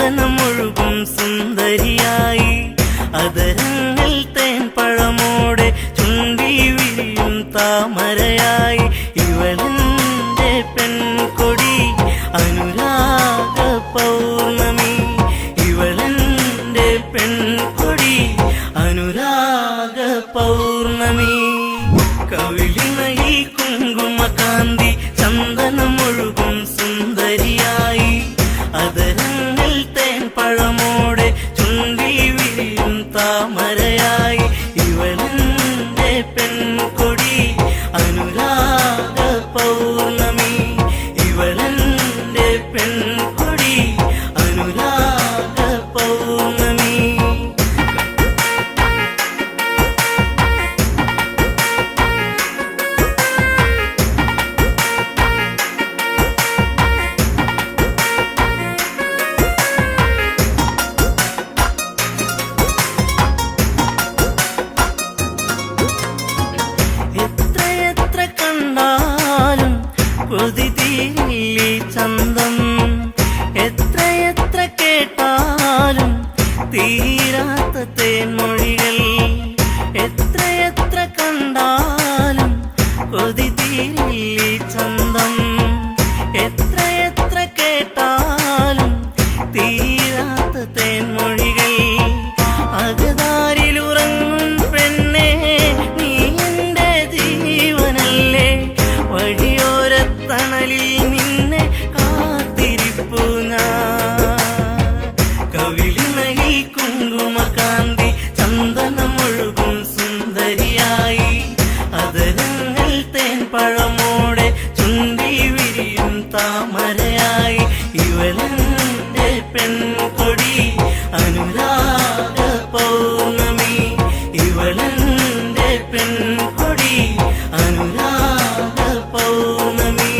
ചന്ദനമൊഴുകും സുന്ദരിയായി അതരങ്ങൾ തേൻ പഴമോടെ ചുണ്ടി വിരിയും താമരയായി ഇവളെന്റെ പെൺകൊടി അനുരാഗ പൗർണമി ഇവളെന്റെ പെൺകൊടി അനുരാഗ പൗർണമി കവിളിണയിൽ കുങ്കുമകാന്തി ചന്ദനമൊഴുകും സുന്ദരിയായി അതരങ്ങൾ തേൻ പഴമോടെ ചുണ്ടി വിരിയും താമരയായി ഇവളെന്റെ പെൺകൊടി അനുരാഗ പൗർണമി ഇവളെന്റെ പെൺകൊടി അനുരാഗ പൗർണമി കൊതി തീരില്ലേ ചന്തം എത്ര കേട്ടാലും തീരാത്ത തേൻമൊഴികൾ എത്ര കണ്ടാലും കൊതി തീരില്ലേ ചന്തം എത്ര കേട്ടാലും തീരാത്ത തേൻമൊഴികൾ അകതാരിലുറങ്ങും പെണ്ണേ നീ എന്റെ ജീവനല്ലേ വഴിയോരത്തണലിൽ നിന്നെ കാത്തിരിപ്പു കവിളിണയിൽ കുങ്കുമകാന്തി ചന്ദനമൊഴുകും സുന്ദരിയായി അതരങ്ങൾ തേൻ പഴമോടെ ചുണ്ടി വിരിയും താമരയായി ഇവളെന്റെ പെൺകൊടി അനുരാഗ പൗർണമി ഇവളെന്റെ പെൺകൊടി അനുരാഗ പൗർണമി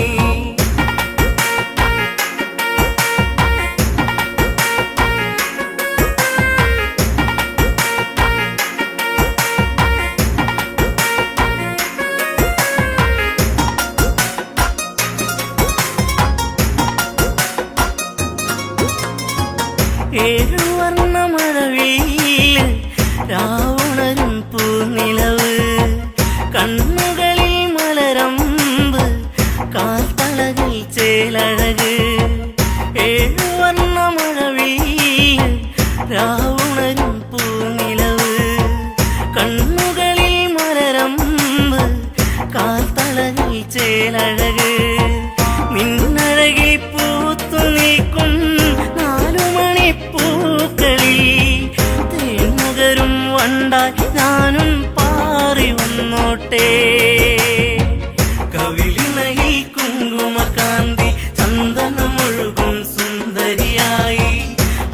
ഏഴുവർണ്ണ മഴവിൽ രാവണരും പൂനിലവ് കണ്ണുകളിൽ മലരമ്പ് കാൽത്തളകൾ ചേലഴക് ഏഴുവർണ്ണ മഴവിൽ രാവണരും പൂനിലവ് കണ്ണുകളിൽ മലരമ്പ് കാൽത്തളകൾ ചേലഴക് നിന്നഴകിൽ പൂത്തു നീക്കും തേൻമുകരും വണ്ടായി ഞാനും പാറി വന്നോട്ടെ കവിളിണയിൽ കുങ്കുമകാന്തി ചന്ദനമൊഴുകും സുന്ദരിയായി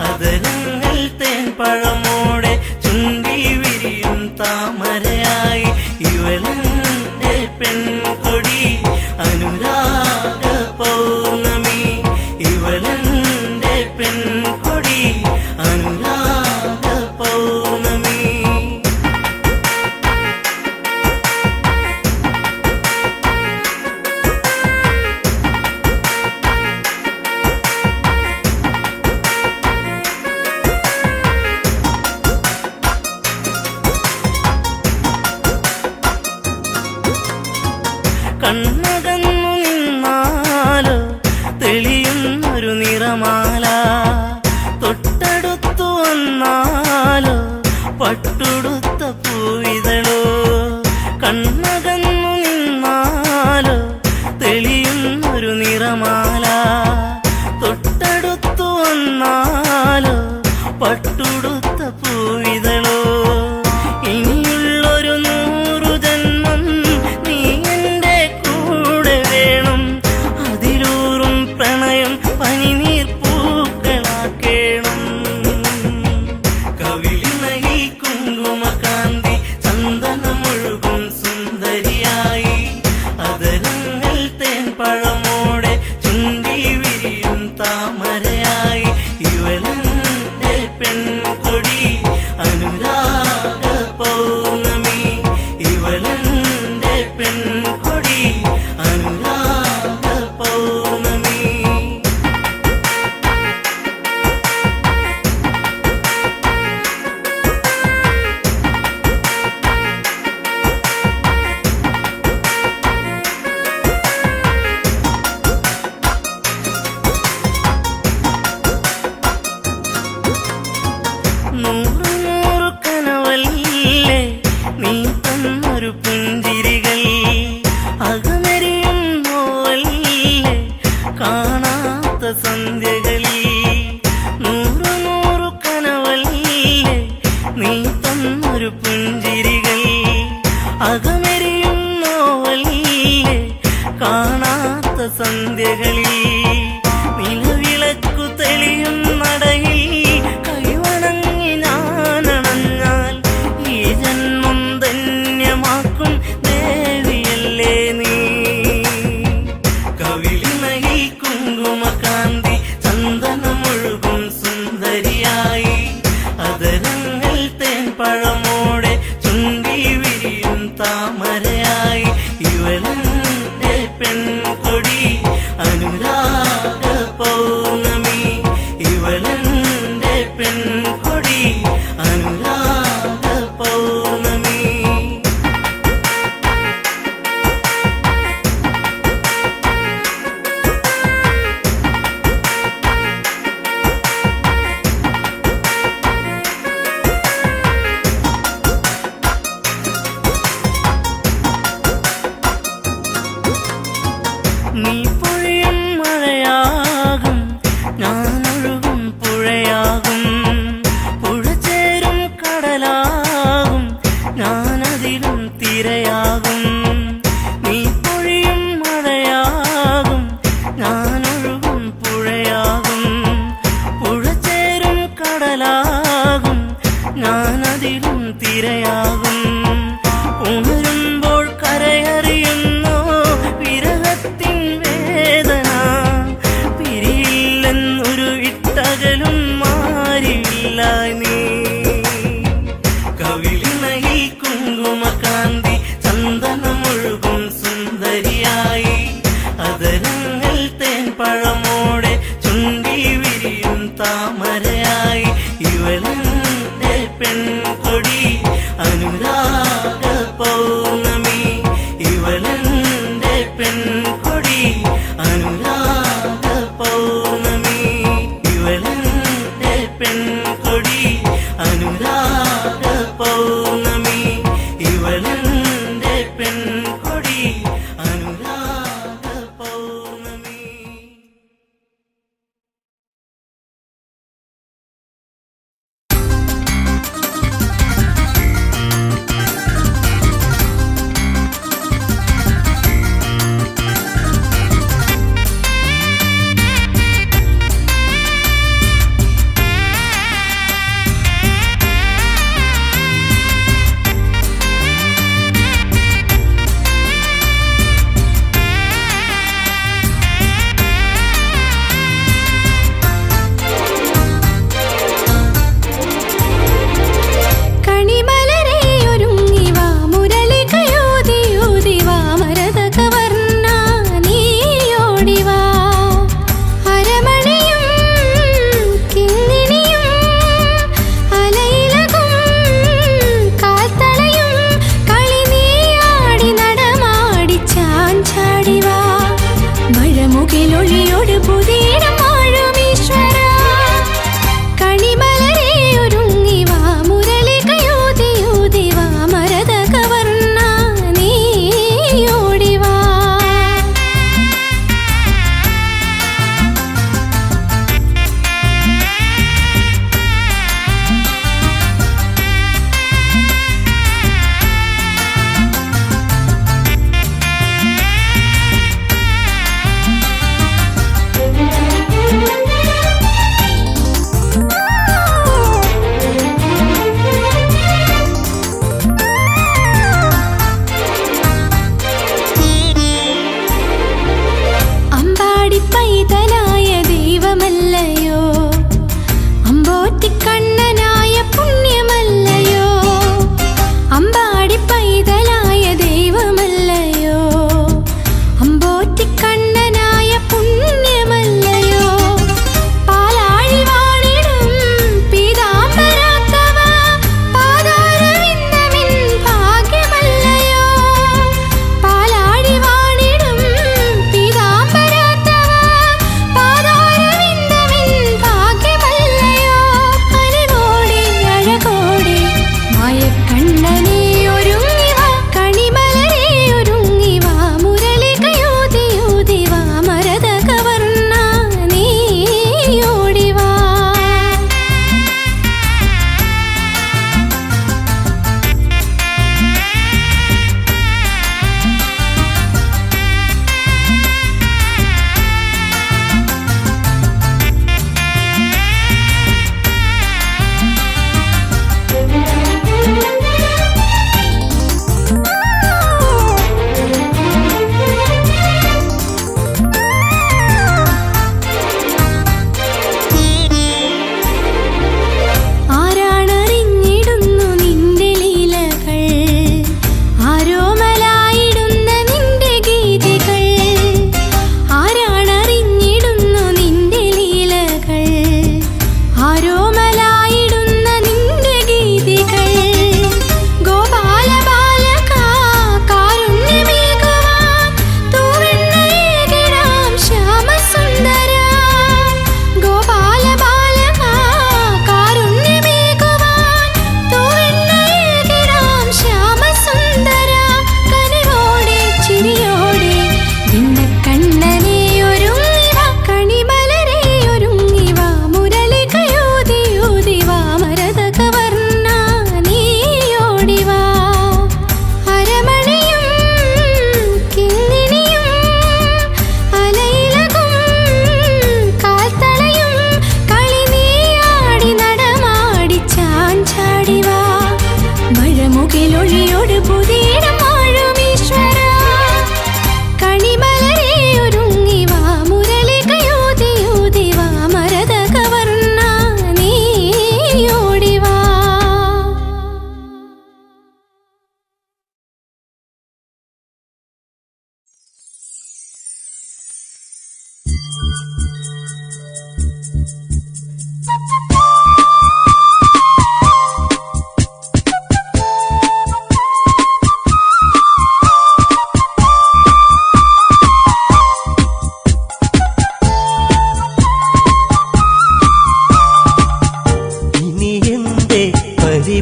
അതരങ്ങൾ തേൻ പഴമോടെ ചുണ്ടി വിരിയും താമരയായി ഇവളെന്റെ പെൺകൊടി അനുരാഗ പൗർണമി ഇവളെന്റെ പെൺകൊടി അനുരാഗ പൗർണമി കണ്ണകന്നു നിന്നാലോ തെളിയുന്നൊരു നിറമാല തൊട്ടടുത്തു വന്നാലോ പട്ടുടുത്ത പൂവിതളോ കണ്ണകന്നു നിന്നാലോ തെളിയുന്നൊരു നിറമാല തൊട്ടടുത്തു വന്നാലോ പട്ടുടുത്ത പൂവിതളോ ഇനിയുള്ളൊരു 100 ജന്മം നീ എന്റെ കൂടെ വേണം അതിലൂറും പ്രണയം പനിനീർ പൂക്കളാക്കേണം കവിളിണയിൽ കുങ്കുമകാന്തി ചന്ദനമൊഴുകും സുന്ദരിയായി അതരങ്ങൾ തേൻ പഴമോടെ ചുണ്ടി വിരിയും താമരയായി ഇവളെന്റെ പെൺകൊടി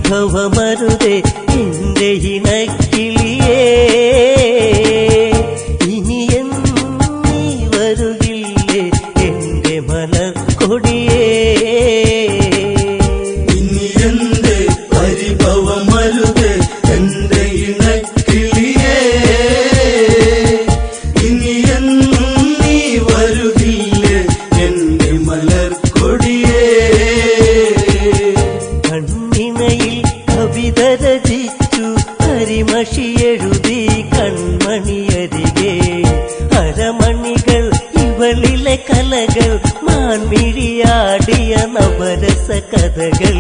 പരിഭവമരുതേ എന്റെ ഇണക്കിളിയേ, ഇനിയെന്നും നീ വരുകില്ലേ എന്റെ മലർക്കൊടിയേ. ഇനിയെന്റെ പരിഭവമരുതേ എന്റെ ഇണക്കിളിയേ, ഇനിയെന്നും നീ വരുകില്ലേ എന്റെ മലർക്കൊടിയേ. കണ്ണിണയിൽ കവിത രചിച്ചു കരിമഷിയെഴുതി കൺമണിയരികെ, അരമണികൾ ഇവളിലെ കലകൾ മാൻമിഴിയാടിയ നവരസ കഥകൾ.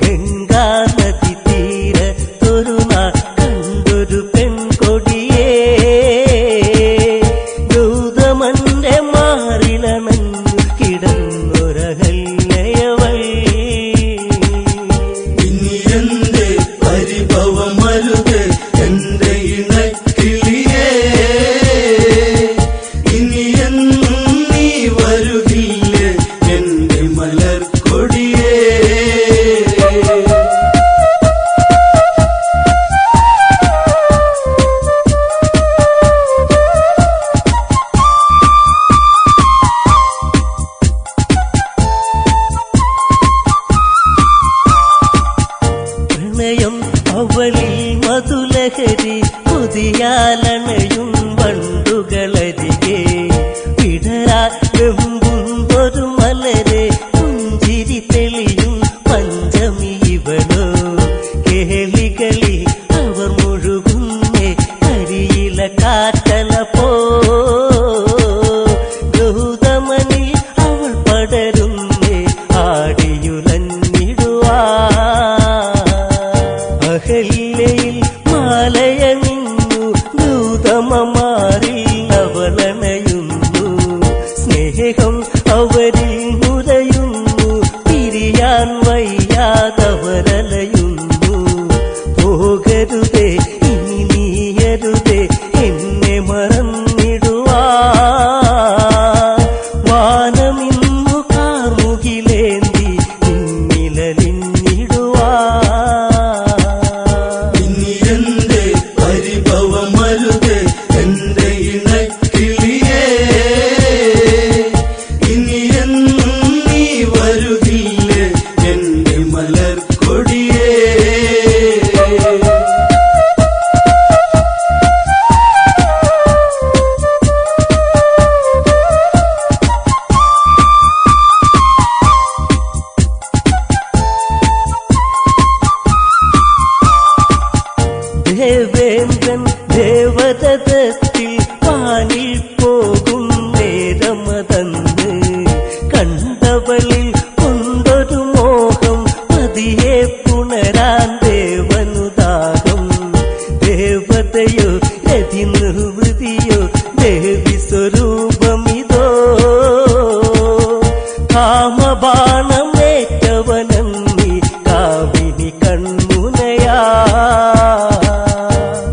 ഗംഗാനദി തീരത്തൊരു നാൾ കണ്ടൊരു പെൺകൊടിയേ, ഗൗതമന്റെ മാറിലണഞ്ഞു കിടന്നൊരഹല്യയവൾ. ഇനിയെന്റെ പരിഭവമരുതേ എന്റെ ഇണക്കിളിയേ, ഇനിയെന്നും നീ വരുകില്ലേ എന്റെ മലർക്കൊടിയേ. പ്രണയം അവളിൽ മധുലഹരി പുതിയാലണയും വണ്ടുകളരികെ, വിടരാകുമ്പൊരു മലരെ പുഞ്ചിരി തെളിയും പഞ്ചമി ഇവളോ. കേളികളി അവർ മുഴുകുന്നേ കരിയില കാറ്റല പോ, ഗൗതമനിൽ അവൾ പടരുന്നേ ആടിയുലഞ്ഞിടുവാ. അഹല്യയിൽ മാലയണിഞ്ഞു ഗൗതമമാരിൽ അവളണയുന്നു, സ്നേഹം അവരിൽ നുരയുന്നു, പിരിയാൻ വയ്യാതവരലയുന്നു. പോകരുതേ ഇനി നീയരുതേ എന്നെ മറന്നിടുവാ, വാനമിന്നു കാർമുകിലേന്തി നിന്നിലലിഞ്ഞിടുവാ. ഇനിയെന്റെ പരിഭവമരുതേ എന്റെ ഇണക്കിളിയേ, ഇനിയെന്നും നീ വരുകില്ലേ എന്റെ മലർക്കൊടിയേ. ദേവേന്ദ്രൻ ദേവതത്തിൽ പാനിൽ പോകും നേരമതന്ന്, കണ്ടവളിൽ കൊണ്ടൊരു മോഹം പതിയെ പുണരാൻ ദേവനുദാഹം. ദേവതയോ രതി നിർവൃതിയോ ദേവി സ്വരൂപമിതോ, കാമബാണമേറ്റവനന്നി കാവിനി കൺമുനയാ.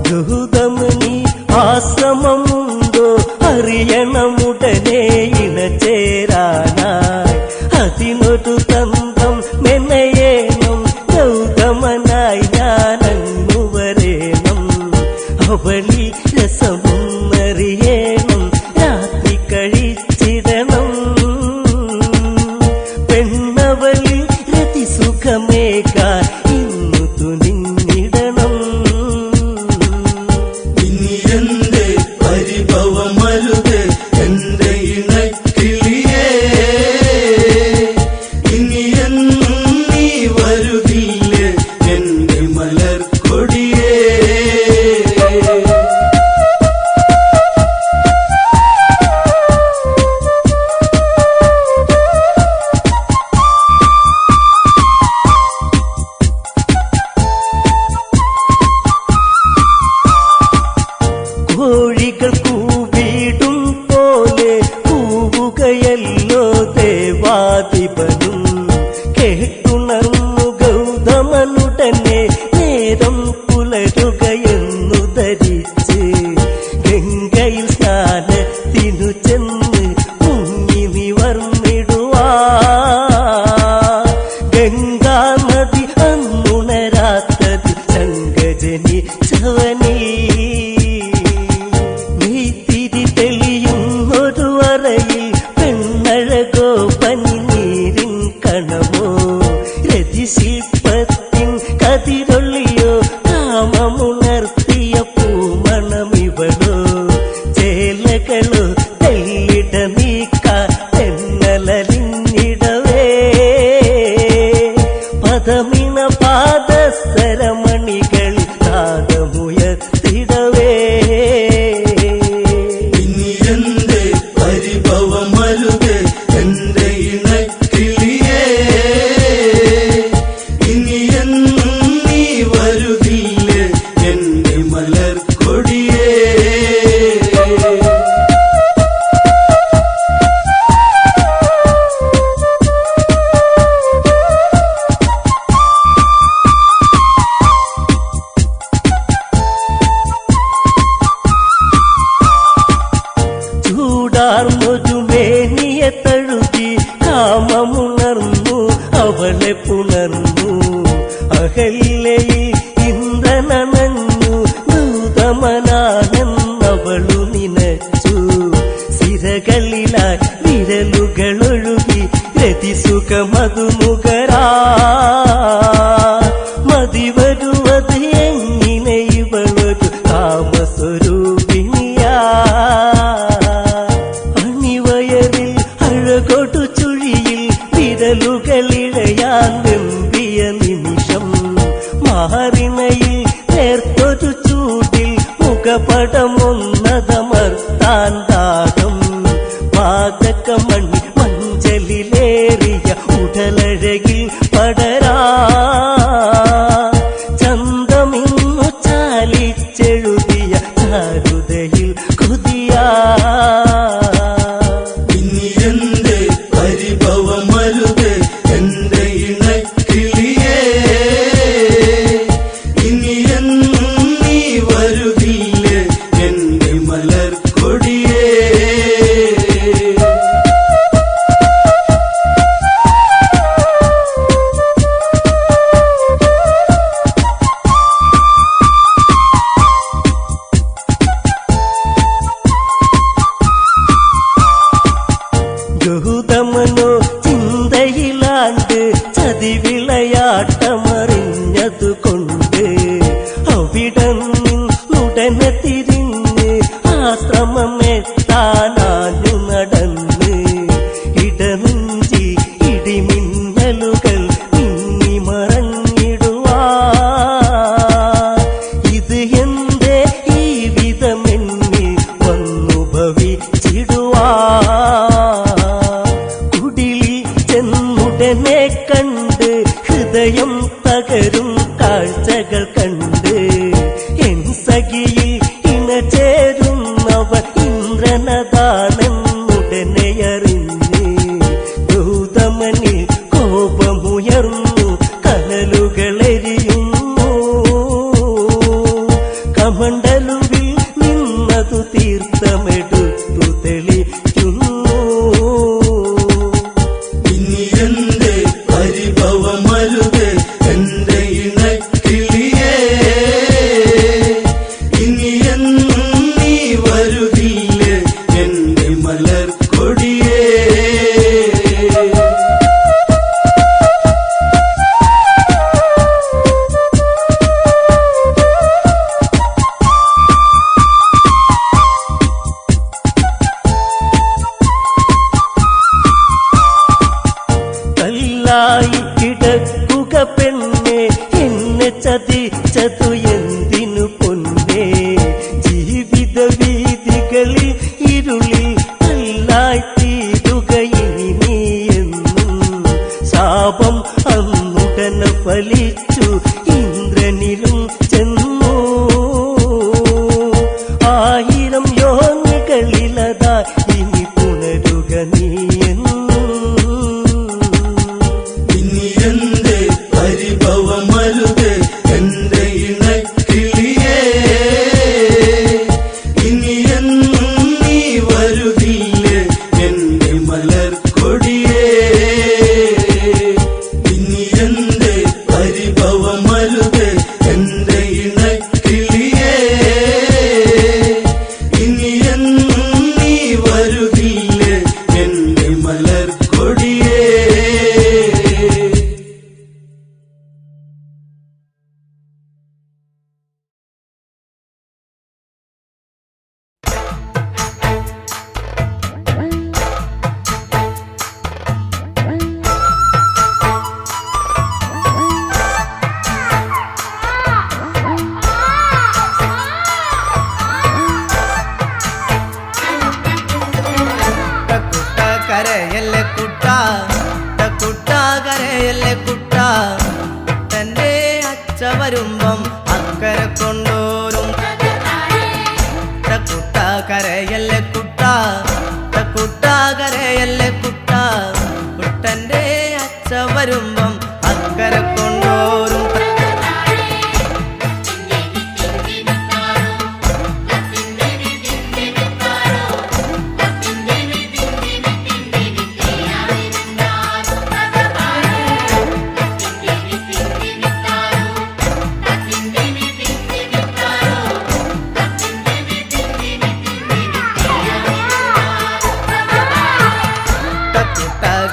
ഗൗതമനി ആശ്രമമുണ്ടോ അറിയണമുടനെ ഇണചേരാനായി, അതിനൊരു തന്ത്രം മെനയേണം ഗൗതമനായി ഞാനങ്ങു വരേണം. അവളി രസമൊന്നറിയേണം, രാത്രി കഴിച്ചിടണം. പെണ്ണവളിൽ രതിസുഖമേകാൻ ഇന്നു തുനിഞ്ഞിടണം. ഇനിയെന്റെ പരിഭവമരുതേ എന്റെ ഇണക്കിളിയേ, ഇനിയെന്നും നീ വരുകില്ലേ എന്റെ മലർക്കൊടിയേ. കോഴികൾ കൂവിടും പോലെ കൂവുകയല്ലോ ദേവാധിപനും, കേട്ടുണർന്നു ഗൗതമ കാമമോ രതിശില്പത്തിൻ കതിരൊള്ളിയോ കാമമുണർത്തിയ പൂമണമിവളോ ചേലകളോ തെല്ലിട നീക്ക തെന്നലിന്നിടവേ പദമിണ പാദസരമണികൾ നാദമുയർത്തിടവേ ഇനി എന്റെ പരിഭവമരുതേ എന്റെ ഇണക്കിളിയേ ഇനി എന്നും നീ വരുകില്ലേ എന്റെ മലർക്കൊടിയേ ചൂടാർന്നൊരു മേനിയെ തഴുകി കാമമുണർന്നു അവളെ പുണർന്നു അഹല്യയിൽ ഇന്ദ്രനണഞ്ഞു നൂതമനാണെന്നവളു നിനച്ചു സിരകളിലായി വിരലുകളൊഴുകി രതിസുഖമതുമുഖരാ മതിവരുവത് എങ്ങനെ ഇവളൊരു കാമസ്വരൂപിണിയാ അണിവയറിൽ അഴകൊടു ചുഴിയിൽ വിരലുകളിഴയാൻ വെമ്പിയ നിമിഷം മാറിണയിൽ നേർത്തൊരു ചൂടിൽ മുഖപടമൊന്നതമർത്താൻ ദാഹം പാതകമണി മഞ്ചലിലേറിയ ഉടലഴകിൽ പടരാ ചന്തമിന്നു ചാലിച്ചെഴുതിയ ചാരുതയിൽ കൊതിയാ ഇനി എന്റെ പരിഭവമരുതേ എന്റെ ഇണക്കിളിയേ ഇനി എന്നും നീ വരുകില്ലേ എന്റെ മലർക്കൊടിയേ ഗൗതമനോ ചിന്തയിലാണ്ട് ചതിവിളയാട്ടമറിഞ്ഞതുകൊണ്ട് അവിടന്നുടനെ തിരിഞ്ഞ് ആശ്രമമെത്താനാഞ്ഞു നടന്ന് ഇടനെഞ്ചി ഇടിമിന്നലുകൾ മിന്നി മറഞ്ഞിടുവാ ഇത് എന്റെ ഈ വിധമെന്നിൽ വന്നു ഭവിച്ചിടുവാ കുടിലിൽ ചെന്നുടനെ കണ്ട് ഹൃദയം തകരും കാഴ്ചകൾ കണ്ട് എൻ സഖിയിൽ ഇണചേരുന്നവർ ഇന്ദ്രനതാണെന്നുടനെ അറിഞ്ഞ് ഗൗതമനിൽ കോപമുയർന്നു കനലുകളെരിയുന്നു കമണ്ടലുവിൽ നിന്നതു തീർത്ഥമെടുത്തു തെളിക്കുന്നു ഇനി എന്റെ പരിഭവമരുതേ എന്റെ ഇണക്കിളിയേ ഇനി എന്നും നീ വരുകില്ലേ എന്റെ മലർക്കൊടിയേ കല്ലായി കിടക്കുക പെണ്ണെ എന്നെ ചതിച്ചതു എന്തിനു പൊന്നെ ജീവിത വീതികളിൽ ഇരുളിൽ കല്ലായി തീരുക ഇനി നീ എന്നും ശാപം അന്നുടനെ ഫലിച്ചു ഇന്ദ്രനിലും ചെന്നു ആയിരം യോനികളിലതാ ഇനി പുണരുക നീ എന്നും ഇനി എന്റെ പരിഭവമരുതേ എന്റെ ഇണക്കിളിയേ ഇനി എന്നും നീ വരുകില്ലേ എന്റെ മലർക്കൊടിയേ ഇനി എന്റെ പരിഭവം കരയല്ലേ കുട്ട കുട്ടന്റെ അച്ഛ വരുമ്പം അക്കരെ കൊണ്ടോരും കുട്ട കരയല്ലേ കുട്ട കുട്ട കരയല്ലേ കുട്ട കുട്ടന്റെ അച്ഛ വരുമ്പം അക്കരെ കൊണ്ടോരും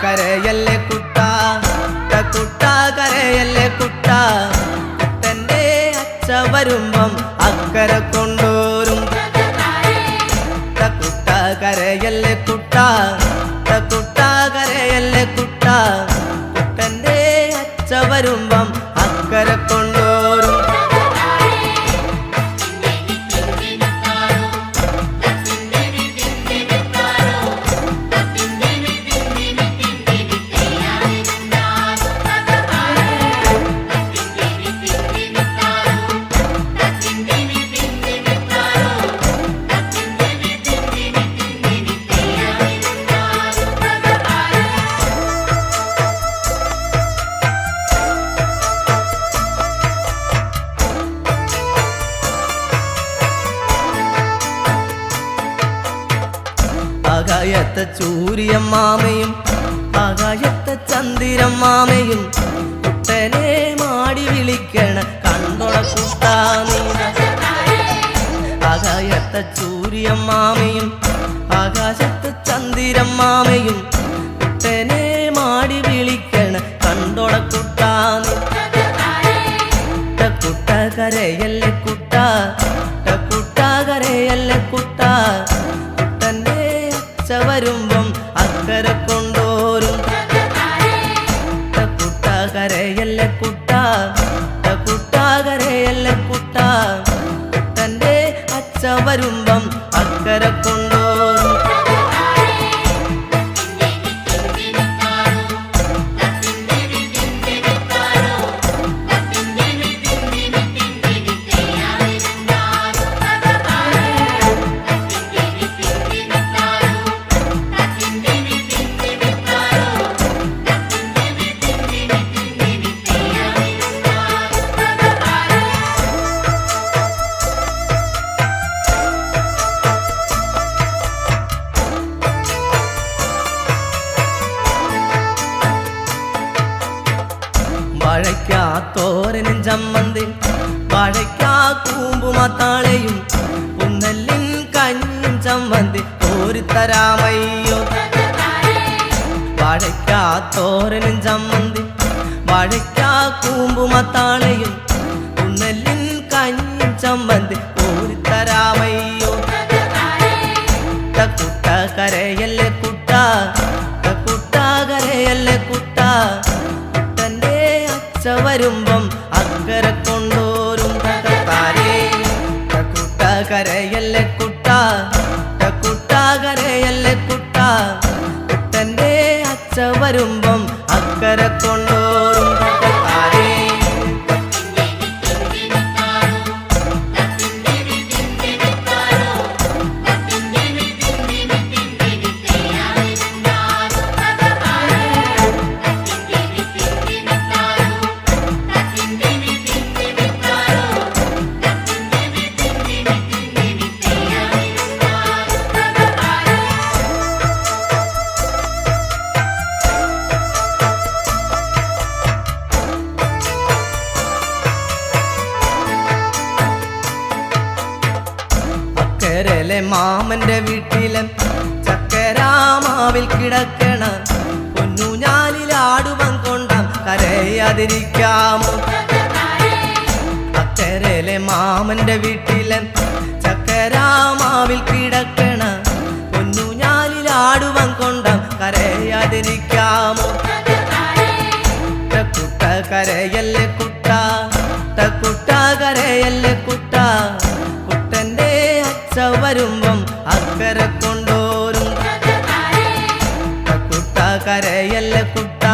കരയല്ലേ കുട്ട കുട്ട കരയല്ലേ കുട്ട കുട്ടന്റെ അച്ഛ വരുമ്പം അക്കരെ കൊണ്ടോരും കുട്ട കരയല്ലേ കുട്ട കുട്ട കരയല്ലേ കുട്ട കുട്ടന്റെ അച്ഛ വരുമ്പം അക്കരെ കൊണ്ടോരും ആകായത്തെ ചൂര്യമ്മാമയും ആകാശത്തെ ചന്ദിരമ്മാമയും കുട്ടനെ മാടി വിളിക്കണ കണ്ടോള കുട്ടാ നീ ആകായത്തെ ചൂര്യമ്മാമയും ആകാശത്തെ ചന്ദിരമ്മാമയും കുട്ടനെ മാടി വിളിക്കണ കണ്ടോള കുട്ടാ നീ കുട്ട കരയല്ലേ കുട്ട കുട്ട കരയല്ലേ കുട്ട കുട്ടന്റെ അച്ഛ വരുമ്പം അക്കരെ കൊണ്ടോരും കുട്ട കരയല്ലേ കുട്ട കുട്ട കരയല്ലേ കുട്ട കുട്ടന്റെ അച്ഛ വരുമ്പം അക്കരെ കൊണ്ടോരും വാഴയ്ക്കാ തോരനും ചമ്മന്തി വാഴയ്ക്കാ കൂമ്പുമത്താളയും പുന്നല്ലിൻ കഞ്ഞും ചമ്മന്തി ഓരിത്തരാമയ്യോ വാഴയ്ക്കാ തോരനും ചമ്മന്തി വാഴയ്ക്കാ കൂമ്പുമത്താളയും പുന്നല്ലിൻ കഞ്ഞും ചമ്മന്തി ഓരിത്തരാമയ്യോ കുട്ട കരയല്ലേ കുട്ട കുട്ട കരയല്ലേ കുട്ട കുട്ടന്റെ അച്ഛ വരുമ്പം അക്കരെ കൊണ്ടോരും കുട്ട കരയല്ലേ കുട്ട കുട്ട കരയല്ലേ കുട്ട കുട്ടന്റെ അച്ഛ വരുമ്പം അക്കരെ കൊണ്ടോരും ചക്കരയിലെ മാമന്റെ വീട്ടിലെ ചക്കരാമാവിൽ കിടക്കണ പൊന്നു ഞാനിലാടുവൻ കൊണ്ടാം കരയാതിരിക്കാമോ അക്കരയിലെ മാമന്റെ വീട്ടിലെ ചക്കരാമാവിൽ കിടക്കണ പൊന്നു ഞാനിലാടുവൻ കൊണ്ടാം കരയാതിരിക്കാമോ കുട്ട കരയല്ലേ കുട്ട കുട്ട കരയല്ലേ കുട്ട കുട്ടന്റെ അച്ഛ വരുമ്പം അക്കരെ കൊണ്ടോരും കുട്ട കരയല്ലേ കുട്ട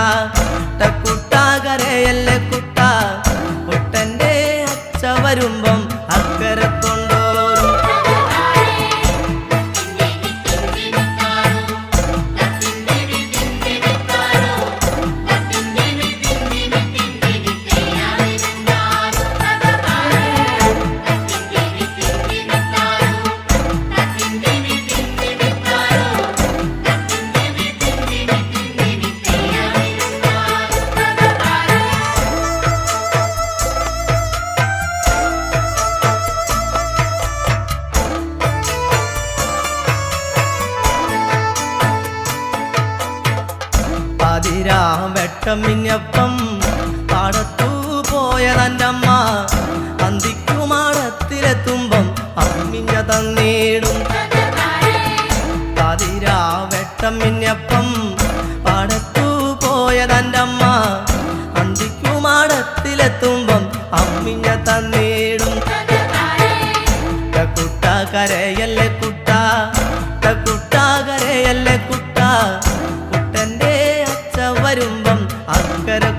വെട്ടമിഞ്ഞപ്പം പാടത്തു പോയതൻ്റമ്മ അന്തിക്കുമാടത്തിലെത്തുമ്പം അമ്മിഞ്ഞ തന്നീടും പാതിരാ വെട്ടമിഞ്ഞപ്പം പാടത്തു പോയതൻ്റമ്മ അന്തിക്കുമാടത്തിലെത്തുമ്പം അമ്മിഞ്ഞ തന്നീടും കുട്ട കരയല്ലേ കുട്ട കുട്ട കരയല്ലേ കുട്ട കുട്ടൻ്റെ അച്ഛ വരുമ്പം അക്കരെ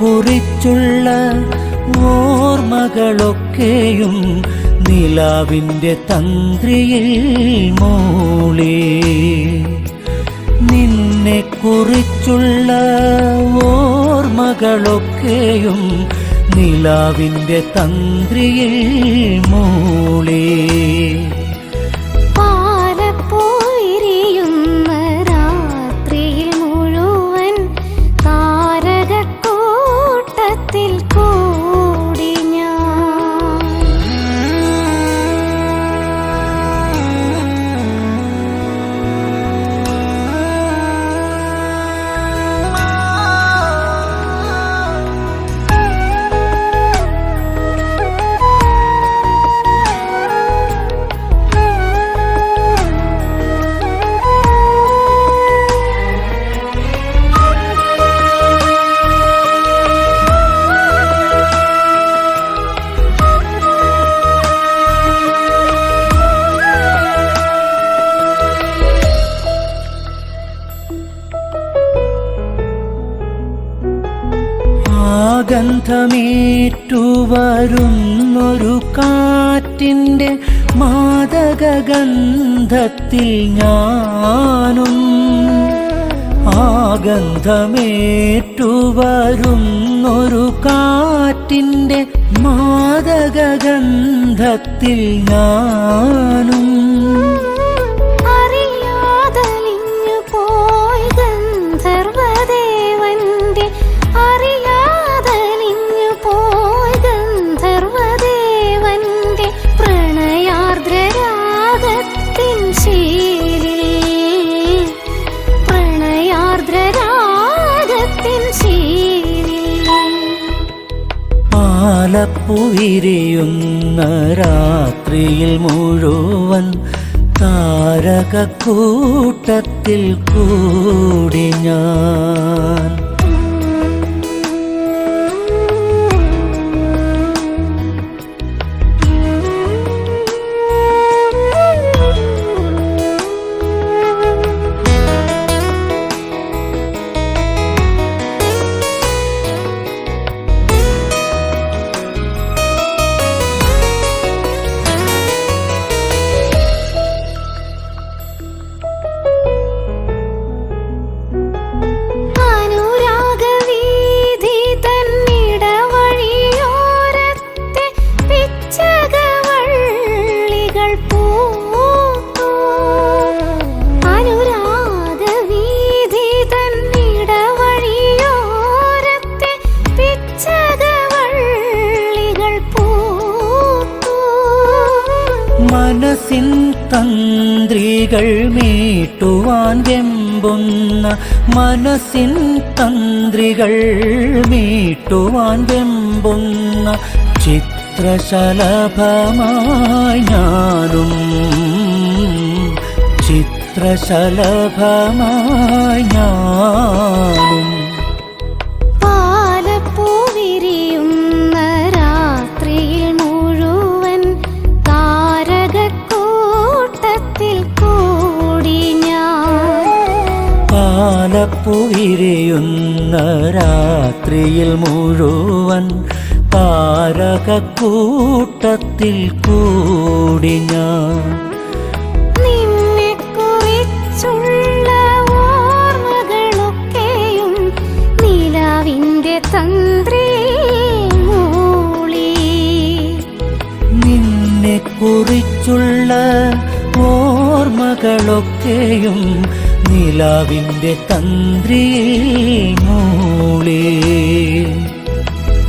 കുറിച്ചുള്ള ഓർമ്മകളൊക്കെയും നിലാവിൻ്റെ തന്ത്രിയിൽ മൂളി. നിന്നെ കുറിച്ചുള്ള ഓർമ്മകളൊക്കെയും നിലാവിൻ്റെ തന്ത്രിയിൽ മൂളി. ഗന്ധമേറ്റുവരുന്നൊരു കാറ്റിൻ്റെ മാദകഗന്ധത്തിൽ ഞാനും. ഗന്ധമേറ്റുവരുന്നൊരു കാറ്റിൻ്റെ മാദകഗന്ധത്തിൽ ഞാനും. പാലപ്പുവിരിയുന്ന രാത്രിയിൽ മുഴുവൻ താരകക്കൂട്ടത്തിൽ കൂടി ഞാൻ. മനസ്സിൻ തന്ത്രികൾ മീട്ടുവാൻ വെമ്പുന്ന, മനസ്സിൻ തന്ത്രികൾ മീട്ടുവാൻ വെമ്പുന്ന ചിത്രശലഭമായി ഞാനും. ചിത്രശലഭമായി ഞാനും. പാലപ്പുവിരിയുന്ന രാത്രിയിൽ മുഴുവൻ താരകക്കൂട്ടത്തിൽ കൂടി ഞാൻ. നിന്നെക്കുറിച്ചുള്ള ഓർമ്മകളൊക്കെയും നിലാവിൻ്റെ തന്ത്രിയിൽ മൂളി. നിന്നെക്കുറിച്ചുള്ള ഓർമ്മകളൊക്കെയും നിലാവിൻ്റെ തന്ത്രിയിൽ മൂളി.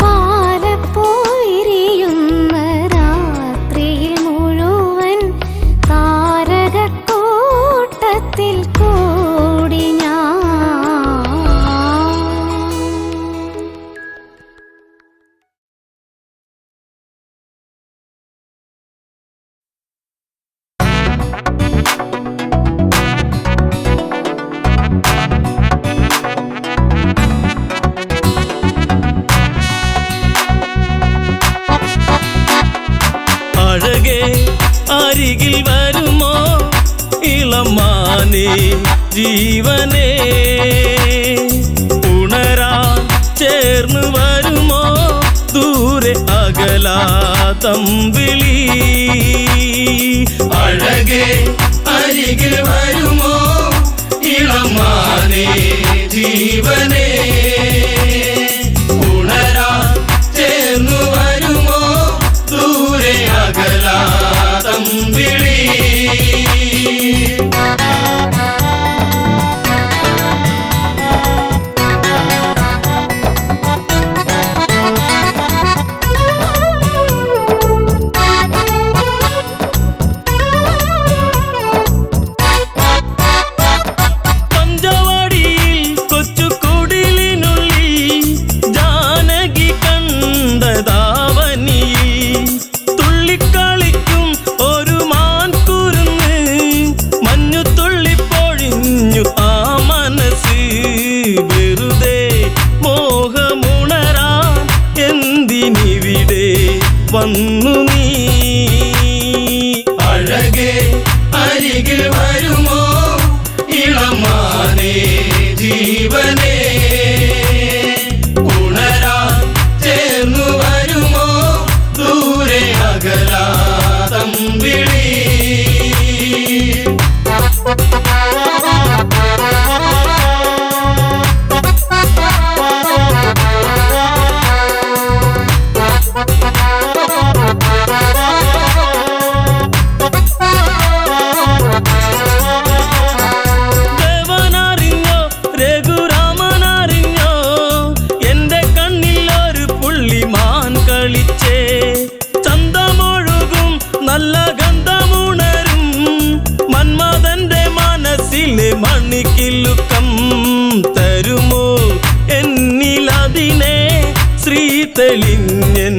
പാലപ്പുവിരിയുന്ന രാത്രിയിൽ മുഴുവൻ താരകക്കൂട്ടത്തിൽ കൂടി ഞാൻ. അരികിൽ വരുമോ ഇളമാനേ ജീവനേ, ഉണരാൻ ചേർന്നു തമ്പിളി. അഴകേ അരികിൽ വരുമോ ഇളമാനേ ജീവനേ, ഉണരാ ചേർന്നു വരുമോ ദൂരെ അകലാ തമ്പിളി. വന്നു നീ അഴകേ അരികിൽ വരുമോ ഇളമാനേ ജീവനേ, ഉണരാ ചേർന്നു വരുമോ ദൂരെ അകലാ തമ്പിളി. നല്ല ഗന്ധമുണരും മന്മഥന്റെ മനസ്സിലെ മണിക്കിലുക്കം തരുമോ എന്നിലതിനെ ശ്രീ തെളിഞ്ഞൻ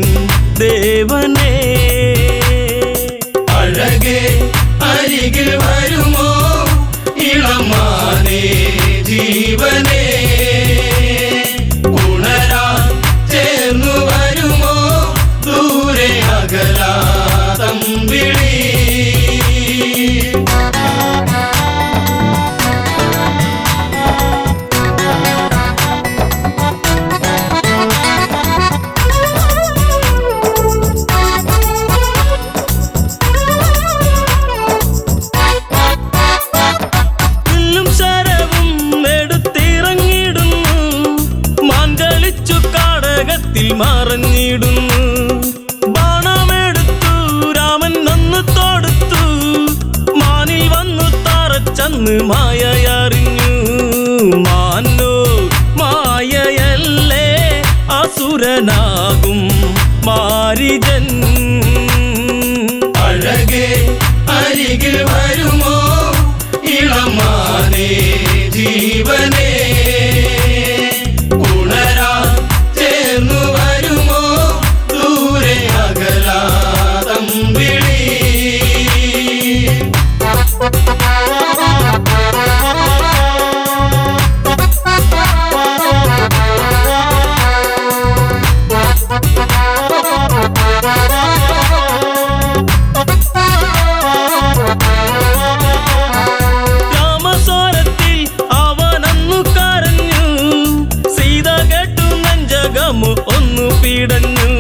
ദേവനേ. അഴകേ അരികിൽ വരുമോ ഇളമാനേ ജീവനേ, ഉണരാ ചേർന്നു വരുമോ ദൂരെ അകലാ തമ്പിളി. വില്ലും ശരവും എടുത്തിറങ്ങിടുന്നു, മാൻ കളിച്ചു കാടകത്തിൽ മറഞ്ഞിടുന്നു. ബാണമെടുത്തു രാമൻ നന്നു തൊടുത്തു, മാനിൽ വന്നു തറച്ചന്ന് മായയറിഞ്ഞു. മാനോ മായയല്ലേ അസുരനാകും മാരിജൻ. അഴകേ അരികിൽ വരുമോ ഇളമാനേ ജീവനേ, ഉണരാ ചേർന്നു വരുമോ ദൂരെ അകലാ തമ്പിളി. രാമസ്വരത്തിൽ അവനന്നു കരഞ്ഞു, സീത കേട്ടു നെഞ്ചകമു ഒന്നു പീടഞ്ഞു.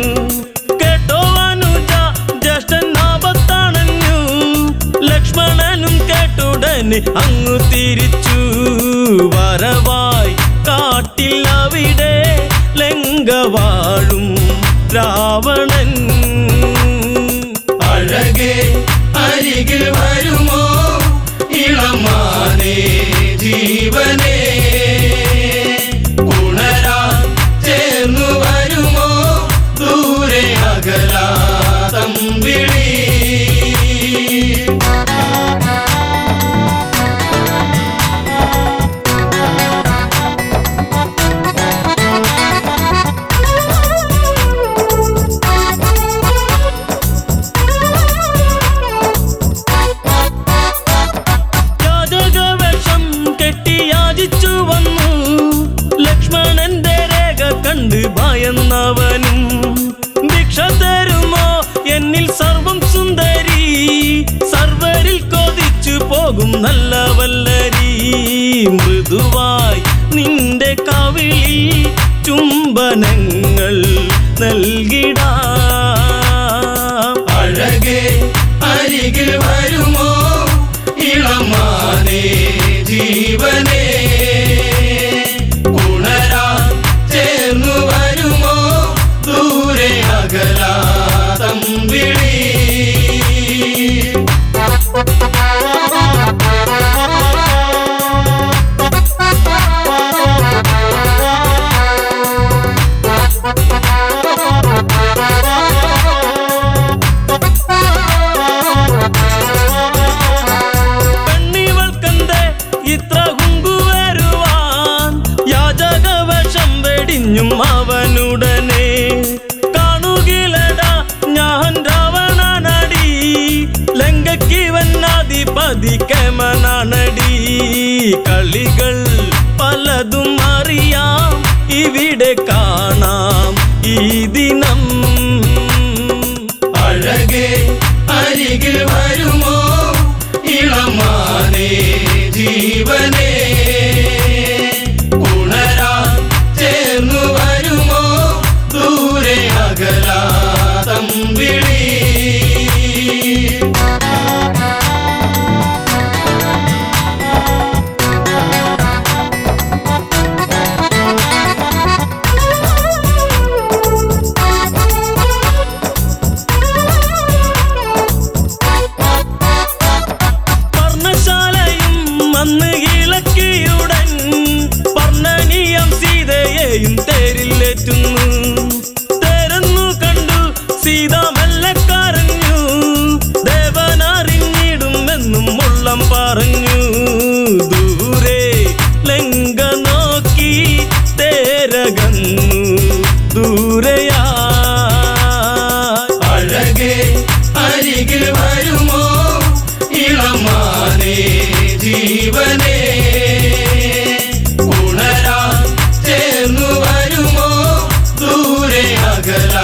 കേട്ടോ അനുജ ജ്യേഷ്ഠൻ ആപത്തണഞ്ഞു, ലക്ഷ്മണനും കേട്ടുടനെ അങ്ങു തിരിച്ചു. വരവായി കാട്ടിൽ അവിടെ ലങ്ക വാഴും രാവണൻ. അഴകേ അരികിൽ വരുമോ ഇളമാനേ ജീവനേ, ഉണരാ ചേർന്നു വരുമോ ദൂരെ അകലാ തമ്പിളി. യാചകവേഷം കെട്ടി യാചിച്ചു വന്നു, ലക്ഷ്മണന്റെ രേഖ കണ്ട് ഭയന്നവനും. ഭിക്ഷ തരുമോ എന്നിൽ സർവം സുന്ദരി, സർവരിൽ കൊതിച്ചു പോകും നല്ല വല്ലരി. മൃദുവായി നിന്റെ കവിളിൽ ചുംബനങ്ങൾ നൽകിടാ. അരികിൽ വരുമോ ഇളമാനേ ജീവനേ ഉണരാൻ ചേർന്നു വരുമോ ദൂരെ അകലാതമ്പിളി അവനുടനെ കാണുകിലടാ ഞാൻ രാവണനടി ലങ്കയ്ക്കിവനാധിപതി കേമനാണടി കളികൾ പലതും അറിയാം ഇവിടെ കാണാം ഈ ദിനം അഴകേ അരികിൽ വരുമോ ഇളമാനേ ജീവനേ ഉണരാൻ ചേർന്നു വരുമോ ദൂരെ അകലാതമ്പിളി തെരന്നു കണ്ടു സീത മെല്ലെ കരഞ്ഞു ദേവനറിഞ്ഞിടുമെന്നും ഉള്ളം പറഞ്ഞു ദൂരെ ലങ്ക നോക്കി തേരകന്നു ദൂരയാ അഴകേ അരികിൽ വരുമോ ഇളമാനേ ജീവനേ ഉണരാൻ ചേർന്നു വരുമോ ദൂരെ അകലാതമ്പിളി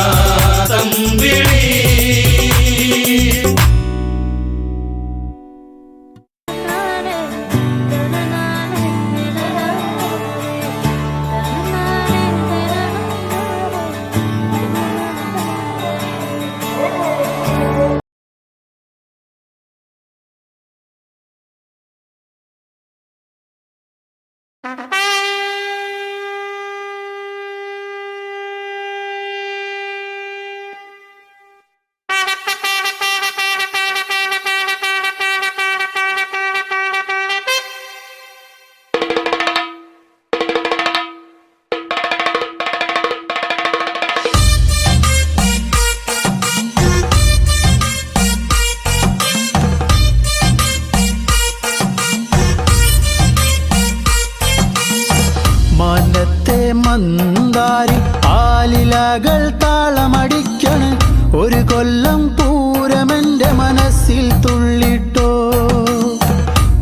മന്ദാരി ആലിലകൾ താളമടിക്കണ് ഒരു കൊല്ലം പൂരമെന്റെ മനസ്സിൽ തുള്ളിട്ടോ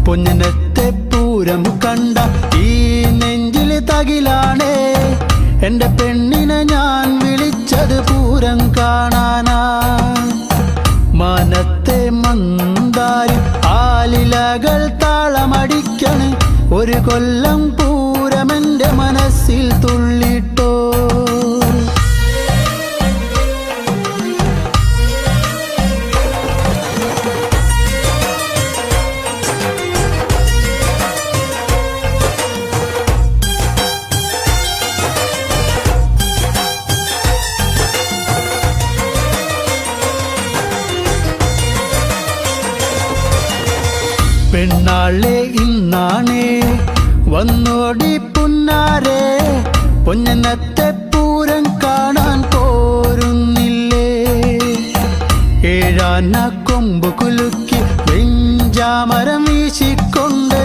പൊന്നിനത്തെ പൂരം കണ്ട ഈ നെഞ്ചിൽ തകിലാണേ എന്റെ പെണ്ണിനെ ഞാൻ വിളിച്ചത് പൂരം കാണാനാ മാനത്തെ മന്ദാരി ആലിലകൾ താളമടിക്കണ് ഒരു കൊല്ലം പൂരമെന്റെ മനസ്സിൽ തുള്ളിട്ടോ പെണ്ണാളെ ഇന്നാണേ വന്നോടി പുന്നാരെ പൊന്നത്തെ പൂരം കാണാൻ പോരുന്നില്ലേ ഏഴാന കൊമ്പ് കുലുക്കി വെഞ്ചാമരം വീശിക്കൊണ്ട്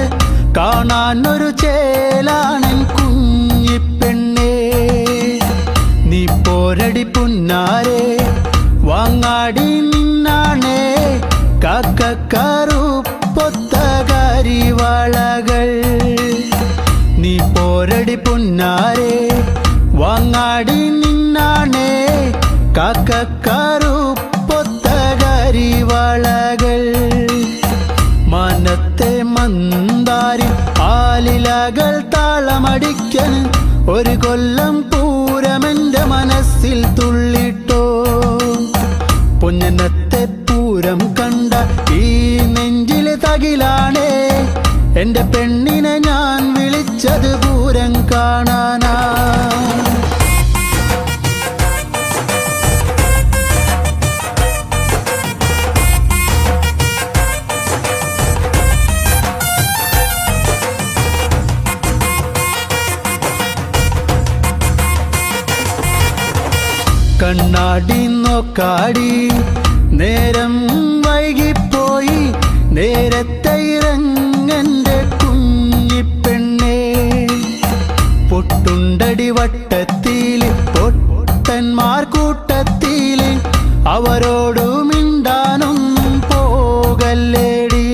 കാണാൻ ഒരു ചേലാണൻ കുഞ്ഞിപ്പെണ്ണേ നീ പോരടി പുന്നാരെ വാങ്ങാടി നിന്നാണേ കാക്കക്കാറുപ്പൊത്ത കരിവാളകൾ നീ പോരടി പുന്നാരെ വാങ്ങാടി നിന്നാണേ കാക്കക്കാറുപ്പൊത്ത കരിവാളകൾ മാനത്തെ മന്ദാരി ആലിലകൾ താളമടിക്കൻ ഒരു കൊല്ലം പൂരമെന്റെ മനസ്സിൽ തുള്ളിട്ടോ പൊന്നത്തെ പൂരം കണ്ട തകിലാണേ എന്റെ പെണ്ണിനെ ഞാൻ വിളിച്ചത് പൂരം കാണാനാ. കണ്ണാടി നോക്കാടി നേരം വൈകിപ്പോയി നേരത്തെ ഇറങ്ങന്റെ കുഞ്ഞിപ്പെണ്ണേ. പൊട്ടുണ്ടടി വട്ടത്തില് പൊട്ടന്മാർ കൂട്ടത്തില് അവരോടു മിണ്ടാനൊന്നും പോകല്ലേടി.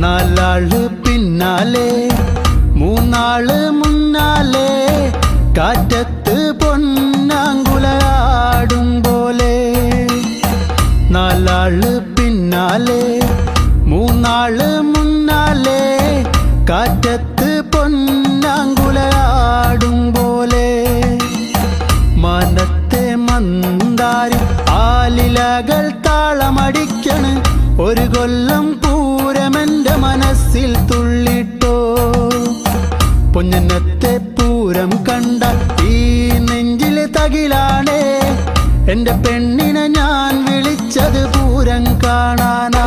നാലാള് പിന്നാലെ മൂന്നാള് മുന്നാലെ കാറ്റത്ത് പൊന്നാങ്കുലയാടും പോലെ. നാലാള് പിന്നാലെ മൂന്നാള് മുന്നാലെ കാറ്റത്ത് പൊന്നാങ്കുലയാടും പോലെ. മനത്തെ മന്ദാരി ആലിലകൾ താളമടിക്കണ് ഒരു കൊല്ലം പൂരമെന്റെ മനസ്സിൽ തുള്ളിട്ടോ. പൊന്നത്തെ പൂരം കണ്ട ഈ നെഞ്ചില് തകിലാണേ എന്റെ പെണ്ണിനെ ഞാൻ വിളിച്ചത് പൂരം കാണാനാ.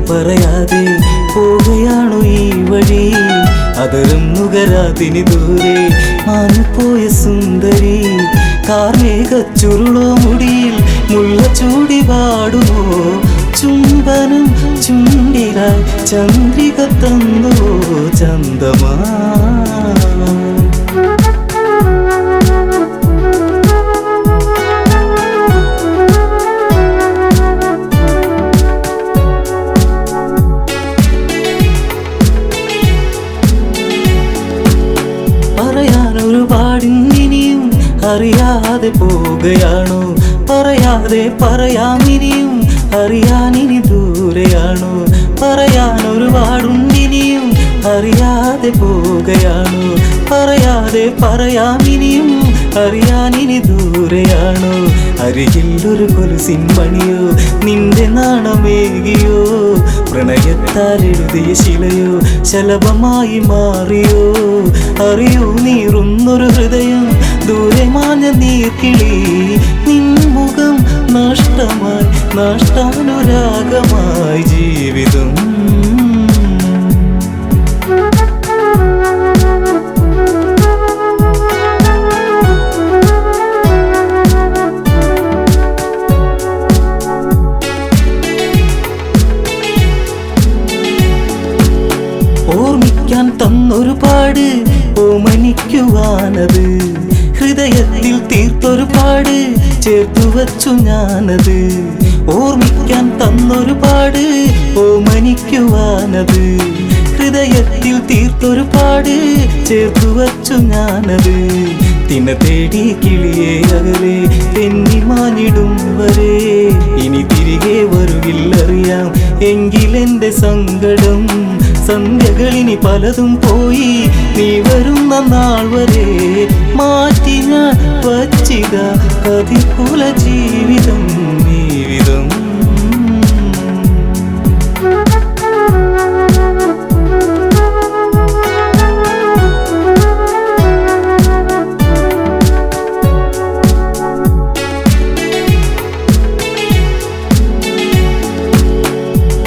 പറയാതെ പോവുകയാണു ഈ വഴി അതരം നുകരാതിനി ദൂരെ മാറിപ്പോയ സുന്ദരി. കാർമേഘ ചുരുളോ മുടിയിൽ മുള്ള ചൂടി പാടുമോ ചുംബനം ചുണ്ടിലായി ചന്ദ്രിക തന്നുവോ ചന്ദമാ. പറയാനൊരുപാടിനിയും അറിയാതെ പോവുകയാണോ പറയാതെ പറയാമിനിയും അറിയാനിനി ദൂരെയാണോ. പറയാനൊരുപാടുണ്ടിനിയും അറിയാതെ പോവുകയാണോ പറയാതെ പറയാമിനിയും അറിയാനിനി ദൂരെയാണോ. അരികിൽ ഒരു കൊലുസിൻ മണിയോ നിന്റെ നാണമേകിയോ പ്രണയത്താൽ എഴുതിയ ശിലയോ ശലഭമായി മാറിയോ. അറിയൂ നീറുന്നൊരു ഹൃദയം ദൂരെ മാഞ്ഞ നീർക്കിളി നിൻ മുഖം നഷ്ടമായി നഷ്ടാനുരാഗമായി ജീവിതം. ഓർമ്മിക്കാൻ തന്നൊരുപാട് ഓമനിക്കുവാനത് ഹൃദയത്തിൽ തീർത്തൊരുപാട് ചേർത്തു വച്ചു ഞാനത്. ഓർമ്മിക്കാൻ തന്നൊരുപാട് ഓമനിക്കുവാനത് ഹൃദയത്തിൽ തീർത്തൊരുപാട് ചേർത്തു വച്ചു ഞാനത്. തിന തേടി കിളിയെ അകലെ തെന്നി മാഞ്ഞിടും വരെ ഇനി തിരികെ വരുകില്ലറിയാം എങ്കിലെന്റെ സങ്കടം. സന്ധ്യകളിനി പലതും പോയി നീ വരുന്ന നാൾ വരെ മാറ്റി ഞാൻ വച്ചിത കതികുല ജീവിതം ജീവിതം.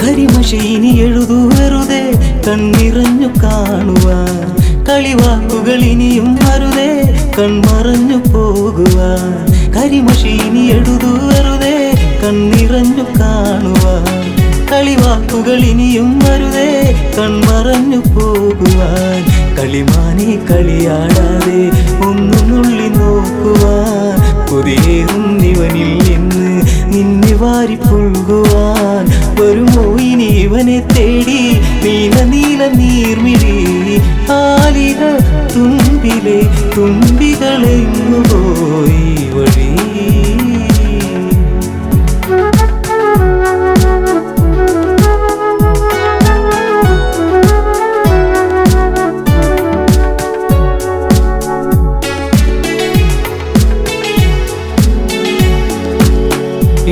കരിമഷീനി എഴുതു വെറുതെ കണ്ണിറഞ്ഞു കാണുവാൻ കളിവാക്കുകൾ ഇനിയും അരുതേ കൺമറഞ്ഞു പോകുവാൻ. കരിമഷീനി എഴുതു വെറുതെ കണ്ണിറഞ്ഞു കാണുവാൻ കളിവാക്കുകൾ ഇനിയും അരുതേ കൺമറഞ്ഞു പോകുവാൻ. കളിമാനെ കളിയാടാതെ ഒന്നു നുള്ളി നോക്കുവാൻ കൊതിയേറും ഇവനിൽ നിന്ന് നിന്നെ വാരിപ്പുൽകുവാൻ വരുമോ ഇനി ഇവനെ തേടി നീല നീല നീർമിഴി ആലിക തുമ്പിലെ തുമ്പികളെങ്ങു പോയി വഴി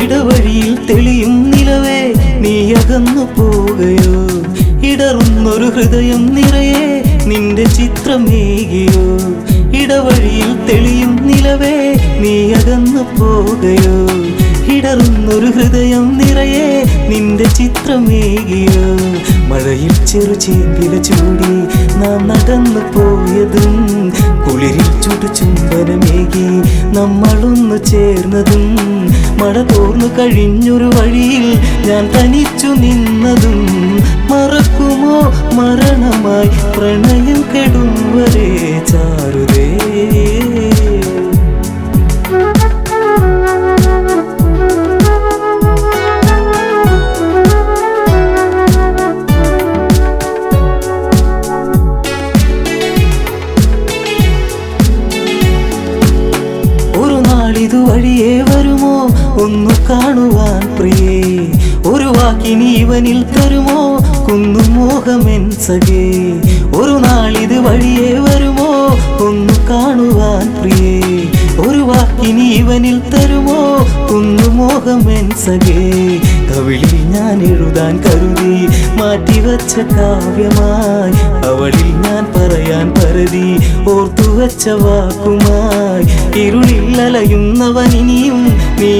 ഇടവഴിയിൽ തെളിയും നിലവേ നീ അകന്നു പോകയോ ഇടറുന്നൊരു ഹൃദയം നിറയെ നിന്റെ ചിത്രമേകിയോ ഇടവഴിയിൽ തെളിയും നിലവേ നീ അകന്നു പോകയോ ഇടറുന്നൊരു ഹൃദയം നിറയെ നിന്റെ ചിത്രമേകിയോ മഴയിൽ ചെറുചേമ്പില ചൂടി നാം നടന്നു പോയതും കുളിരിൽ ചുടുചുംബനമേകി നമ്മളൊന്നു ചേർന്നതും മഴ തോർന്നു കഴിഞ്ഞൊരു വഴിയിൽ ഞാൻ തനിച്ചു നിന്നതും മറക്കുമോ മരണമായി പ്രണയം കെടും വരെ ചാരുതേ ഇതുവഴിയേ വരുമോ ഒന്നു കാണുവാൻ പ്രിയേ ഒരു വാക്കിനി ഇവനിൽ തരുമോ കുന്നു മോഹമെൻ സഖേ ഒരു നാളിത് വഴിയേ വരുമോ ഒന്നു കാണുവാൻ പ്രിയേ ഒരു വാക്കിനി ഇവനിൽ തരുമോ കുന്നു മോഹമെൻ സഖേ കവിളിൽ ഞാൻ എഴുതാൻ കരുതി മാറ്റിവച്ച കാവ്യമായി അവളിൽ ഞാൻ പറയാൻ പരതി ഓർത്തുവച്ച വാക്കുമായി ഇരുളിൽ അലയുന്നവനിനിയും നീ